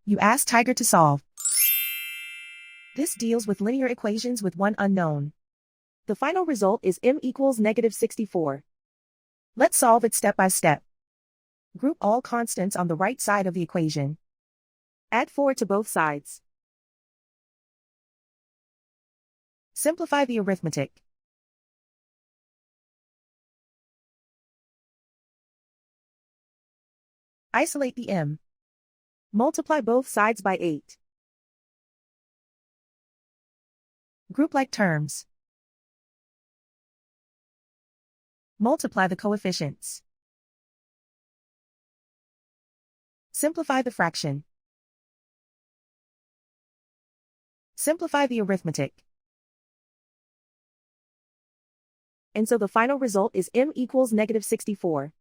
You ask Tiger to solve. This deals with linear equations with one unknown. The final result is m equals -64. Let's solve it step by step. Group all constants on the right side of the equation. Add 4 to both sides. Simplify the arithmetic. Isolate the m. Multiply both sides by 8. Group like terms. Multiply the coefficients. Simplify the fraction. Simplify the arithmetic. And so the final result is m equals -64.